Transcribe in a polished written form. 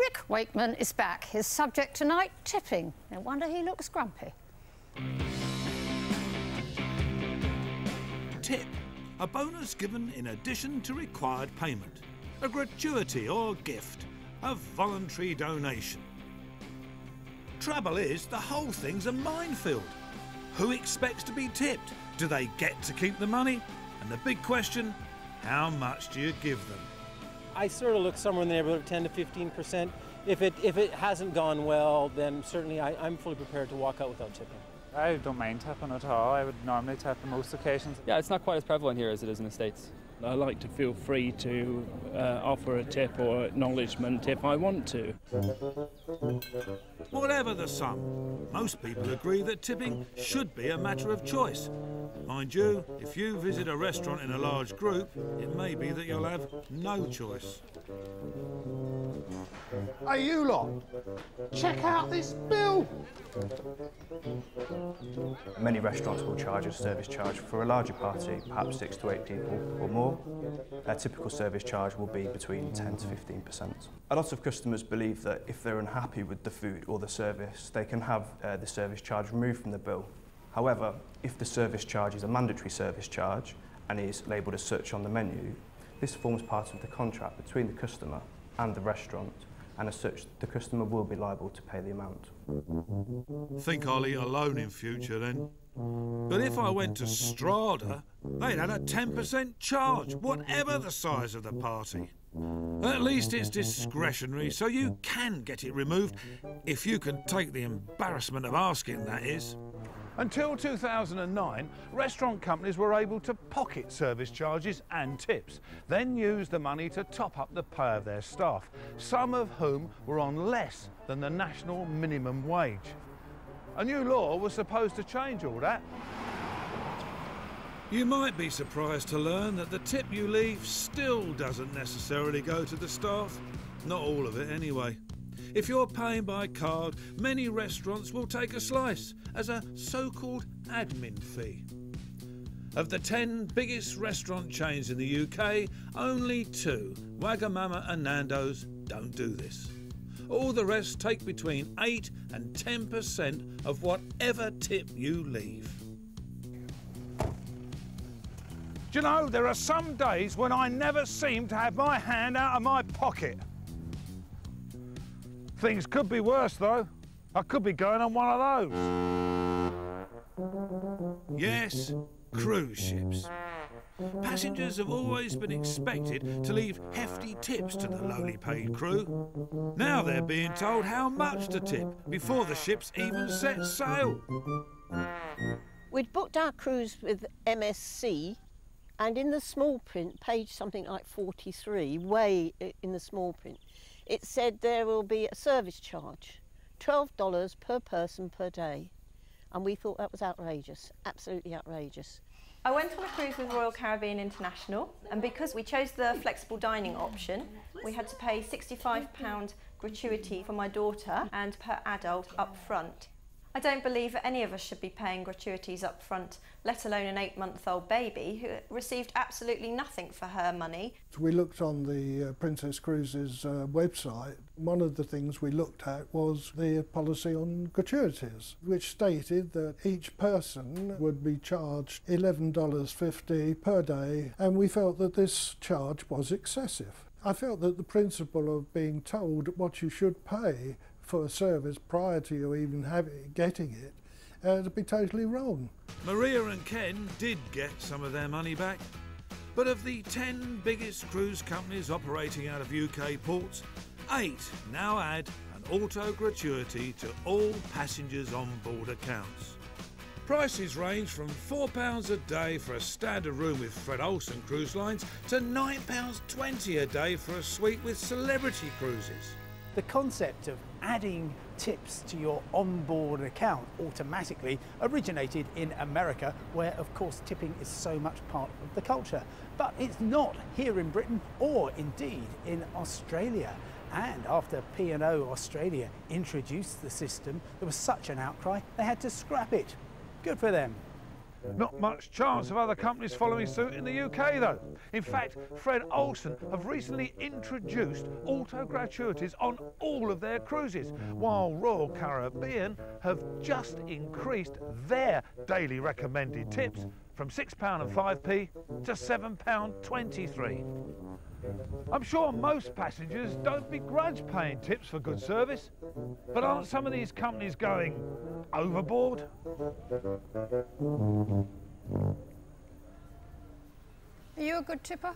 Nick Wakeman is back. His subject tonight, tipping. No wonder he looks grumpy. Tip, a bonus given in addition to required payment. A gratuity or gift, a voluntary donation. Trouble is, the whole thing's a minefield. Who expects to be tipped? Do they get to keep the money? And the big question, how much do you give them? I sort of look somewhere in the neighborhood of 10 to 15%. If it hasn't gone well, then certainly I'm fully prepared to walk out without tipping. I don't mind tipping at all. I would normally tip on most occasions. Yeah, it's not quite as prevalent here as it is in the States. I like to feel free to offer a tip or acknowledgement if I want to. Whatever the sum, most people agree that tipping should be a matter of choice. Mind you, if you visit a restaurant in a large group, it may be that you'll have no choice. Hey, you lot, check out this bill. Many restaurants will charge a service charge for a larger party, perhaps 6 to 8 people or more. A typical service charge will be between 10 to 15%. A lot of customers believe that if they're unhappy with the food or the service, they can have the service charge removed from the bill. However, if the service charge is a mandatory service charge and is labelled as such on the menu, this forms part of the contract between the customer and the restaurant, and as such, the customer will be liable to pay the amount. Think I'll eat alone in future then. But if I went to Strada, they'd had a 10% charge, whatever the size of the party. At least it's discretionary, so you can get it removed, if you can take the embarrassment of asking, that is. Until 2009, restaurant companies were able to pocket service charges and tips, then use the money to top up the pay of their staff, some of whom were on less than the national minimum wage. A new law was supposed to change all that. You might be surprised to learn that the tip you leave still doesn't necessarily go to the staff. Not all of it, anyway. If you're paying by card, many restaurants will take a slice as a so-called admin fee. Of the 10 biggest restaurant chains in the UK, only 2, Wagamama and Nando's, don't do this. All the rest take between 8 and 10% of whatever tip you leave. Do you know, there are some days when I never seem to have my hand out of my pocket. Things could be worse, though. I could be going on one of those. Yes, cruise ships. Passengers have always been expected to leave hefty tips to the lowly paid crew. Now they're being told how much to tip before the ships even set sail. We'd booked our cruise with MSC, and in the small print, page something like 43, way in the small print, it said there will be a service charge, $12 per person per day. And we thought that was outrageous, absolutely outrageous. I went on a cruise with Royal Caribbean International, and because we chose the flexible dining option, we had to pay £65 gratuity for my daughter and per adult up front. I don't believe that any of us should be paying gratuities up front, let alone an 8-month-old baby who received absolutely nothing for her money. We looked on the Princess Cruises website. One of the things we looked at was the policy on gratuities, which stated that each person would be charged $11.50 per day, and we felt that this charge was excessive. I felt that the principle of being told what you should pay for a service prior to you even getting it, to be totally wrong. Maria and Ken did get some of their money back, but of the 10 biggest cruise companies operating out of UK ports, 8 now add an auto gratuity to all passengers on board accounts. Prices range from £4 a day for a standard room with Fred Olsen Cruise Lines to £9.20 a day for a suite with Celebrity Cruises. The concept of adding tips to your onboard account automatically originated in America, where of course tipping is so much part of the culture. But it's not here in Britain or indeed in Australia. And after P&O Australia introduced the system, there was such an outcry they had to scrap it. Good for them. Not much chance of other companies following suit in the UK though. In fact, Fred Olsen have recently introduced auto gratuities on all of their cruises, while Royal Caribbean have just increased their daily recommended tips from £6.05p to £7.23. I'm sure most passengers don't begrudge paying tips for good service, but aren't some of these companies going overboard? Are you a good tipper?